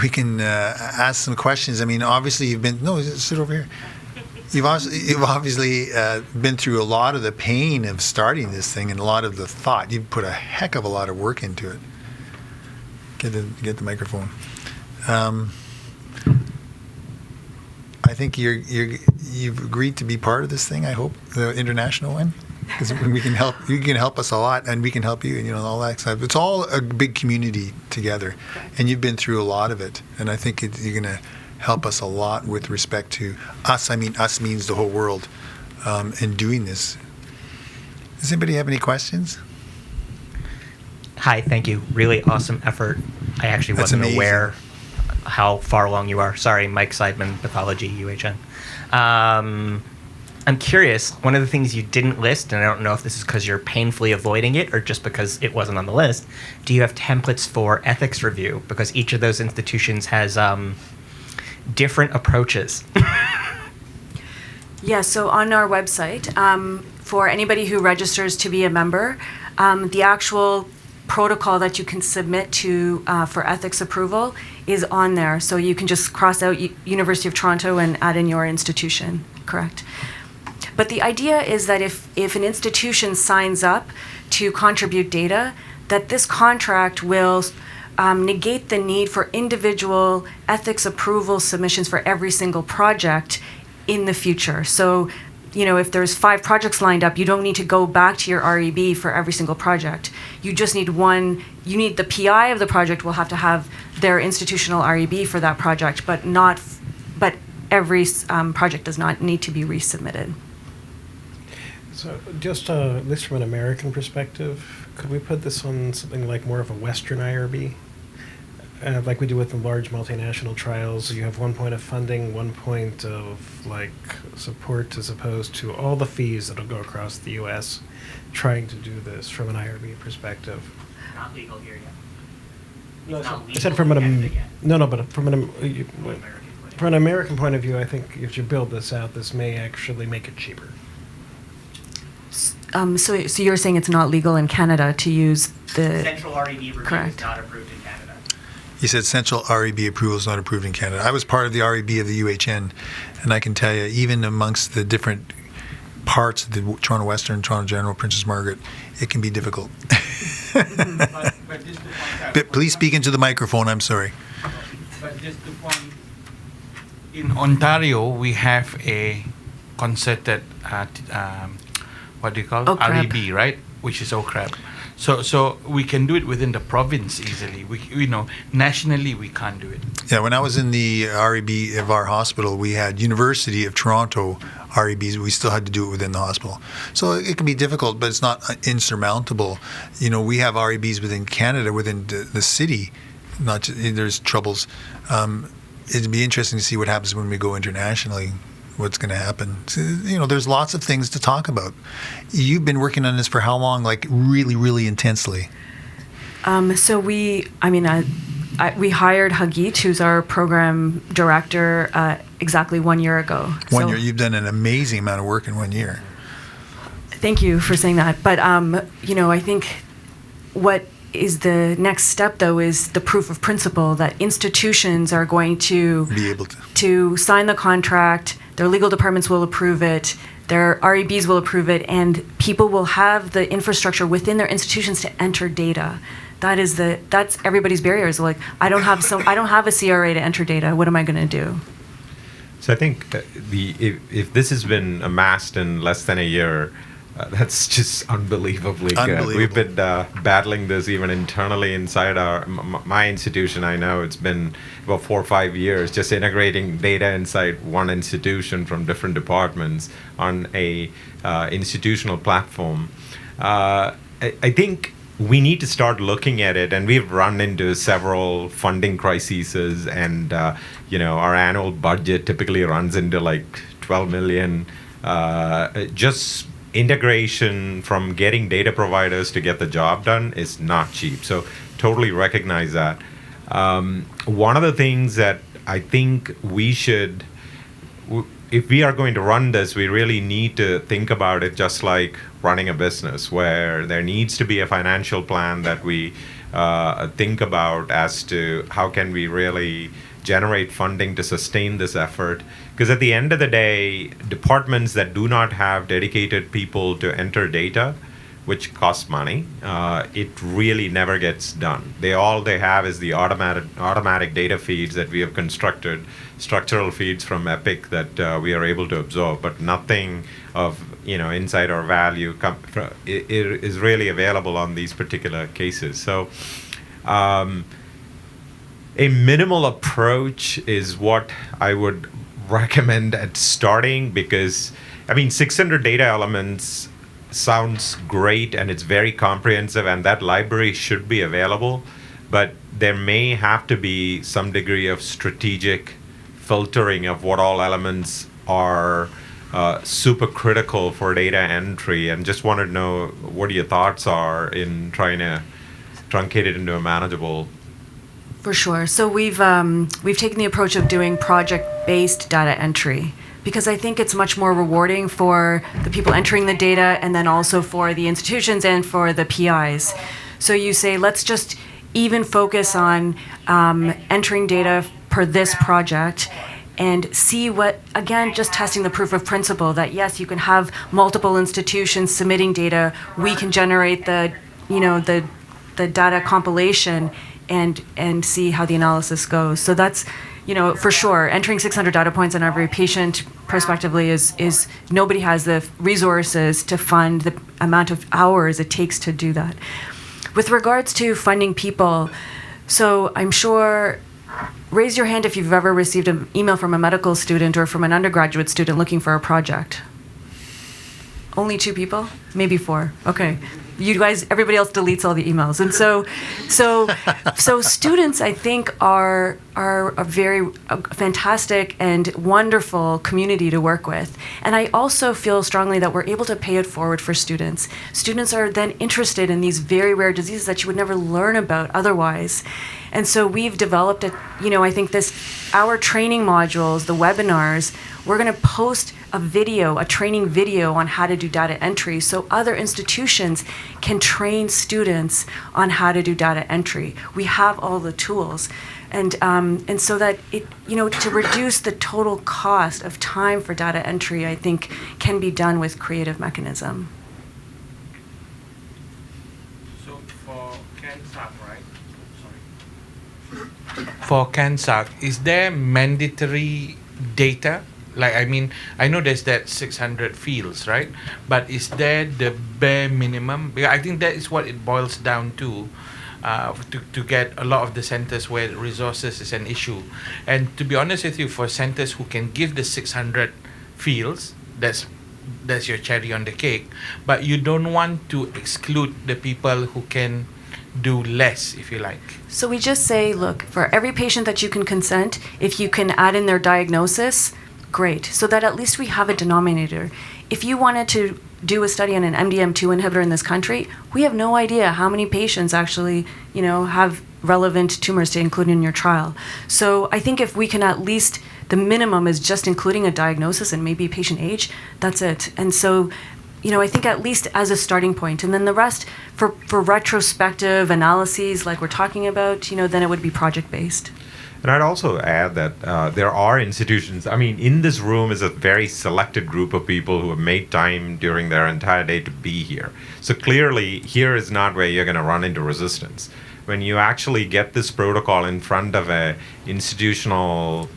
we can ask some questions. I mean, obviously you've been, no, sit over here. You've obviously been through a lot of the pain of starting this thing and a lot of the thought. You've put a heck of a lot of work into it. Get the microphone. I think you've agreed to be part of this thing. I hope the international one, because we can help. You can help us a lot, and we can help you, and all that stuff. It's all a big community together, and you've been through a lot of it. And I think you're going to help us a lot with respect to us. I mean, us means the whole world in doing this. Does anybody have any questions? Hi, thank you. Really awesome effort. I actually wasn't aware how far along you are. Sorry, Mike Seidman, Pathology, UHN. I'm curious, one of the things you didn't list, and I don't know if this is because you're painfully avoiding it or just because it wasn't on the list, do you have templates for ethics review? Because each of those institutions has different approaches. Yeah, so on our website, for anybody who registers to be a member, the actual protocol that you can submit to for ethics approval is on there. So you can just cross out University of Toronto and add in your institution, correct? But the idea is that if an institution signs up to contribute data, that this contract will negate the need for individual ethics approval submissions for every single project in the future. So, if there's 5 projects lined up, you don't need to go back to your REB for every single project. You just need one. You need the PI of the project will have to have their institutional REB for that project, but every project does not need to be resubmitted. So just at least from an American perspective, could we put this on something like more of a Western IRB? Like we do with the large multinational trials, you have one point of funding, one point of support, as opposed to all the fees that'll go across the U.S. trying to do this from an IRB perspective. Not legal here yet. No, I said from an but from an American point of view, I think if you build this out, this may actually make it cheaper. So you're saying it's not legal in Canada to use the Central REB review correct. is not approved in Canada. You said Central REB approval is not approved in Canada. I was part of the REB of the UHN, and I can tell you, even amongst the different parts of the Toronto Western, Toronto General, Princess Margaret, it can be difficult. But please speak into the microphone, I'm sorry. But just the point, in Ontario, we have a concerted, what do you call it? OCREB. REB, right? Which is OCREB. So we can do it within the province easily. Nationally we can't do it. Yeah, when I was in the REB of our hospital, we had University of Toronto REBs. We still had to do it within the hospital. So it can be difficult, but it's not insurmountable. We have REBs within Canada, within the city. Not just, there's troubles. It'd be interesting to see what happens when we go internationally. What's going to happen? So, there's lots of things to talk about. You've been working on this for how long? Like really, really intensely. So we hired Hagit, who's our program director, exactly 1 year ago. 1 year. You've done an amazing amount of work in 1 year. Thank you for saying that. But I think what is the next step, though, is the proof of principle that institutions are going to be able to sign the contract. Their legal departments will approve it. Their REBs will approve it, and people will have the infrastructure within their institutions to enter data. That's everybody's barriers. Like, I don't have a CRA to enter data. What am I going to do? So I think if this has been amassed in less than a year, that's just unbelievably good. We've been battling this even internally inside my institution. I know it's been about 4 or 5 years just integrating data inside one institution from different departments on a institutional platform. I think we need to start looking at it, and we've run into several funding crises, and our annual budget typically runs into like 12 million. Just integration from getting data providers to get the job done is not cheap. So totally recognize that. One of the things that I think we should, if we are going to run this, we really need to think about it just like running a business, where there needs to be a financial plan that we think about as to how can we really generate funding to sustain this effort. Because at the end of the day, departments that do not have dedicated people to enter data, which costs money, it really never gets done. All they have is the automatic data feeds that we have constructed, structural feeds from Epic that we are able to absorb, but nothing of insight or value is really available on these particular cases. So a minimal approach is what I would recommend at starting, because 600 data elements sounds great and it's very comprehensive, and that library should be available, but there may have to be some degree of strategic filtering of what all elements are super critical for data entry. And just wanted to know what your thoughts are in trying to truncate it into a manageable. For sure. So we've taken the approach of doing project-based data entry, because I think it's much more rewarding for the people entering the data, and then also for the institutions and for the PIs. So you say, let's just even focus on entering data per this project, and see what, again, just testing the proof of principle that yes, you can have multiple institutions submitting data. We can generate the data compilation and see how the analysis goes. So that's, for sure, entering 600 data points on every patient prospectively is nobody has the resources to fund the amount of hours it takes to do that. With regards to funding people, so I'm sure, raise your hand if you've ever received an email from a medical student or from an undergraduate student looking for a project. Only 2 people? Maybe 4. Okay. You guys, everybody else deletes all the emails. And so students, I think, are a very fantastic and wonderful community to work with. And I also feel strongly that we're able to pay it forward for students. Students are then interested in these very rare diseases that you would never learn about otherwise. And so we've developed I think our training modules, the webinars, we're going to post a training video on how to do data entry, so other institutions can train students on how to do data entry. We have all the tools, and so that it, to reduce the total cost of time for data entry, I think can be done with creative mechanism. So for CANSAC, right? Sorry. For CANSAC, is there mandatory data? I know there's that 600 fields, right? But is there the bare minimum? Because I think that is what it boils down to get a lot of the centers where resources is an issue. And to be honest with you, for centers who can give the 600 fields, that's your cherry on the cake. But you don't want to exclude the people who can do less, if you like. So we just say, look, for every patient that you can consent, if you can add in their diagnosis, great, so that at least we have a denominator. If you wanted to do a study on an MDM2 inhibitor in this country, we have no idea how many patients actually, have relevant tumors to include in your trial. So I think if we can at least, the minimum is just including a diagnosis and maybe patient age, that's it. And so, I think at least as a starting point, and then the rest for retrospective analyses like we're talking about, then it would be project-based. And I'd also add that there are institutions, in this room is a very selected group of people who have made time during their entire day to be here. So clearly, here is not where you're going to run into resistance. When you actually get this protocol in front of a institutional,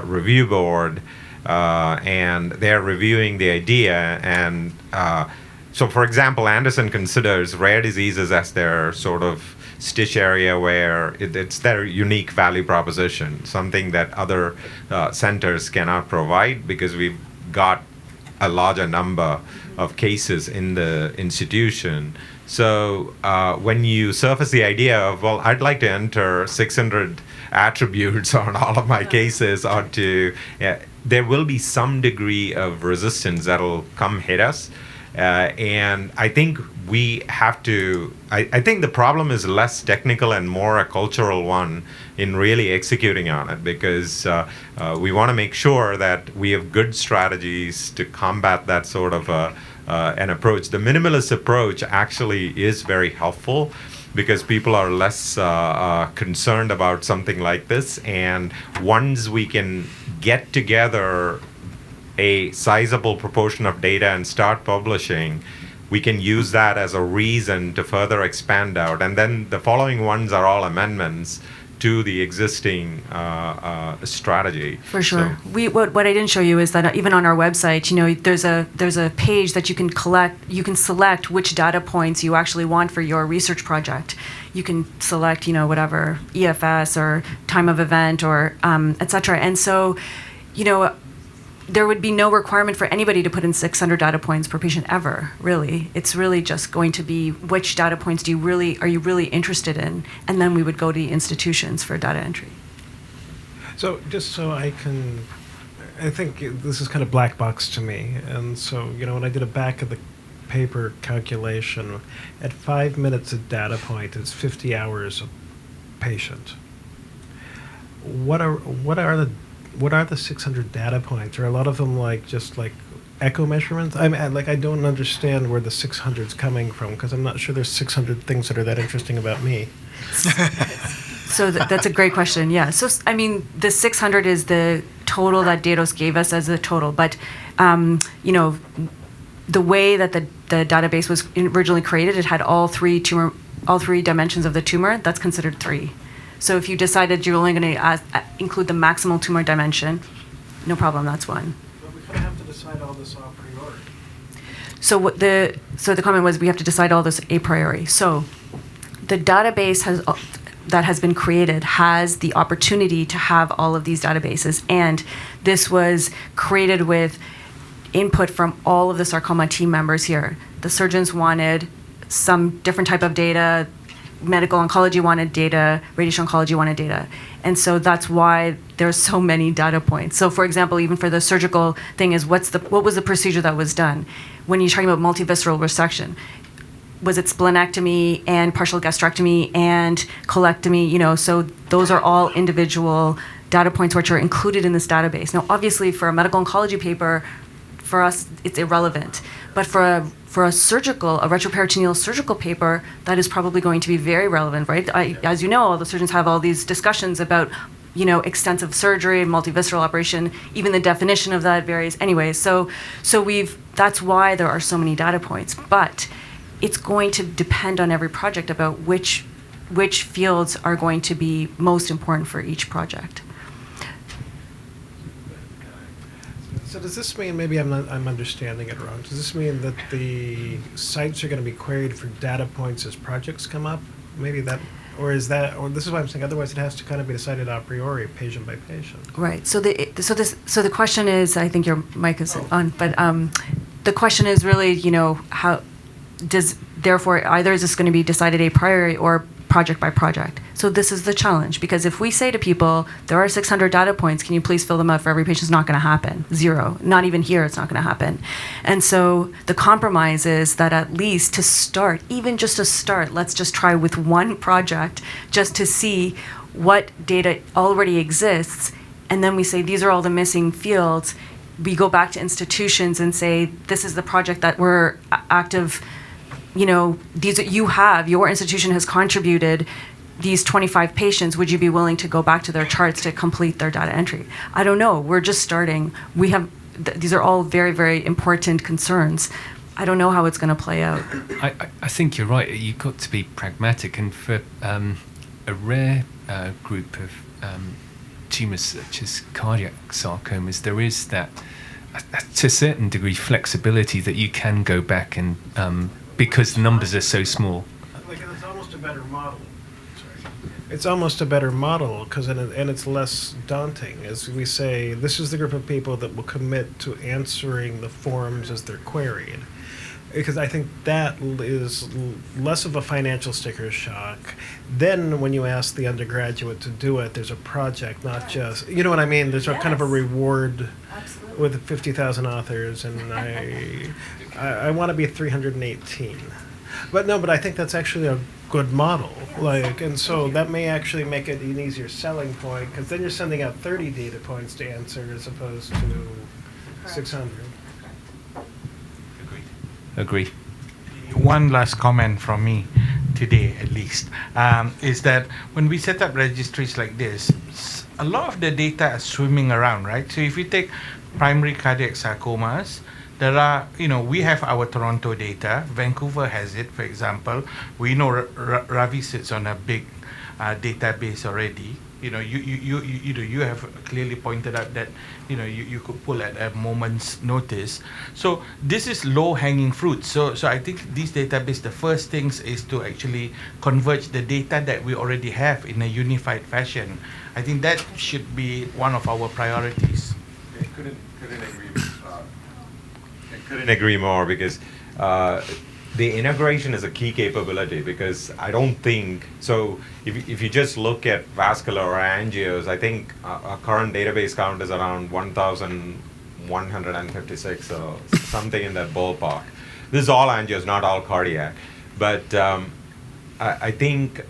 review board, and they're reviewing the idea, and so for example, Anderson considers rare diseases as their sort of stitch area where it's their unique value proposition, something that other centers cannot provide, because we've got a larger number of cases in the institution. So when you surface the idea of, well, I'd like to enter 600 attributes on all of my cases, or there will be some degree of resistance that'll come hit us. And I think we have to, I think the problem is less technical and more a cultural one in really executing on it, because we want to make sure that we have good strategies to combat that sort of an approach. The minimalist approach actually is very helpful because people are less concerned about something like this. And once we can get together a sizable proportion of data and start publishing, we can use that as a reason to further expand out. And then the following ones are all amendments to the existing strategy. For sure. What I didn't show you is that even on our website, there's a page that you can collect. You can select which data points you actually want for your research project. You can select, whatever EFS or time of event or et cetera. And so, there would be no requirement for anybody to put in 600 data points per patient ever, really. It's really just going to be which data points are you really interested in? And then we would go to the institutions for data entry. So just so I think this is kind of black box to me. And so, when I did a back of the paper calculation, at 5 minutes a data point, it's 50 hours a patient. What are the 600 data points? Are a lot of them just echo measurements? I don't understand where the 600 is coming from, because I'm not sure there's 600 things that are that interesting about me. So that's a great question. Yeah. So the 600 is the total that Datos gave us as a total, but the way that the database was originally created, it had all three dimensions of the tumor. That's considered 3. So if you decided you're only going to include the maximal tumor dimension, no problem, that's 1. But we kind of have to decide all this a priori. So the comment was we have to decide all this a priori. So the database that has been created has the opportunity to have all of these databases, and this was created with input from all of the sarcoma team members here. The surgeons wanted some different type of data. Medical oncology wanted data, radiation oncology wanted data. And so that's why there's so many data points. So for example, even for the surgical thing is what was the procedure that was done? When you're talking about multivisceral resection, was it splenectomy and partial gastrectomy and colectomy? So those are all individual data points which are included in this database. Now, obviously for a medical oncology paper, for us, it's irrelevant. But for a retroperitoneal surgical paper, that is probably going to be very relevant, right? As you know, all the surgeons have all these discussions about, extensive surgery, multivisceral operation. Even the definition of that varies. Anyway, so that's why there are so many data points. But it's going to depend on every project about which fields are going to be most important for each project. So does this mean, maybe I'm understanding it wrong, does this mean that the sites are going to be queried for data points as projects come up? Maybe that, or this is what I'm saying, otherwise it has to kind of be decided a priori, patient by patient. Right. So the question is, I think your mic is on, but the question is really, how therefore either is this going to be decided a priori or project by project. So this is the challenge, because if we say to people, there are 600 data points, can you please fill them out for every patient? It's not going to happen. 0. Not even here, it's not going to happen. And so the compromise is that at least to start, even just to start, let's just try with one project just to see what data already exists. And then we say, these are all the missing fields. We go back to institutions and say, this is the project that we're active. Your institution has contributed these 25 patients. Would you be willing to go back to their charts to complete their data entry? I don't know. We're just starting. These are all very, very important concerns. I don't know how it's going to play out. I think you're right. You've got to be pragmatic. And for a rare group of tumors such as cardiac sarcomas, there is that, to a certain degree, flexibility that you can go back and because the numbers are so small. It's almost a better model. It's almost a better model and it's less daunting. As we say, this is the group of people that will commit to answering the forms as they're queried. Because I think that is less of a financial sticker shock. Then when you ask the undergraduate to do it, there's a project, not just, you know what I mean? There's a kind of a reward. Absolutely. With 50,000 authors, and I want to be 318. But I think that's actually a good model. And so that may actually make it an easier selling point, because then you're sending out 30 data points to answer as opposed to 600. Agreed. agree. One last comment from me today, at least, is that when we set up registries like this, a lot of the data are swimming around, right? So if you take primary cardiac sarcomas, there are, we have our Toronto data. Vancouver has it, for example. We know Ravi sits on a big database already. You have clearly pointed out that you could pull at a moment's notice. So this is low hanging fruit. So I think these database, the first things is to actually converge the data that we already have in a unified fashion. I think that should be one of our priorities. I couldn't agree more, because the integration is a key capability, because I don't think so. If you just look at vascular or angios, I think our current database count is around 1,156 or something in that ballpark. This is all angios, not all cardiac. But I think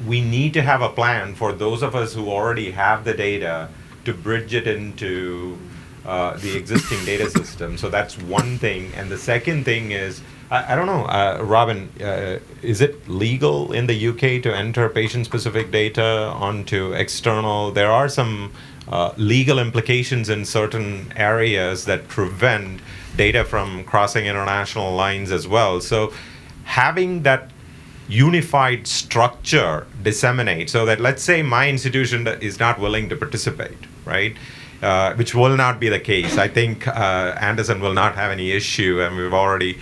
we need to have a plan for those of us who already have the data to bridge it into the existing data system. So that's one thing. And the second thing is, I don't know, Robin, is it legal in the UK to enter patient-specific data onto external? There are some legal implications in certain areas that prevent data from crossing international lines as well. So having that unified structure disseminate, so that, let's say my institution is not willing to participate, right? Which will not be the case. I think Anderson will not have any issue, and we've already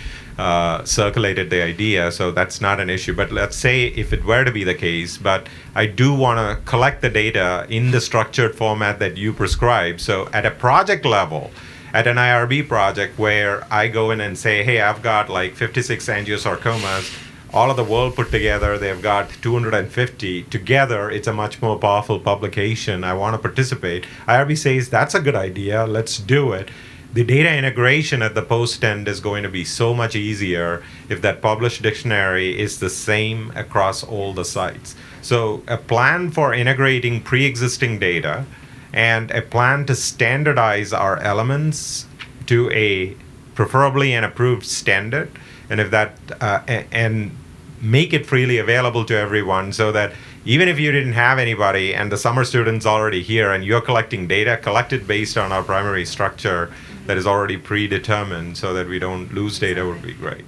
circulated the idea, so that's not an issue. But let's say if it were to be the case, but I do want to collect the data in the structured format that you prescribe. So at a project level, at an IRB project where I go in and say, hey, I've got like 56 angiosarcomas, all of the world put together, they've got 250. Together, it's a much more powerful publication. I want to participate. IRB says, that's a good idea. Let's do it. The data integration at the post end is going to be so much easier if that published dictionary is the same across all the sites. So a plan for integrating pre-existing data and a plan to standardize our elements to a preferably an approved standard, and if that and make it freely available to everyone, so that even if you didn't have anybody and the summer student's already here and you're collecting data, collected based on our primary structure that is already predetermined, so that we don't lose data, would be great.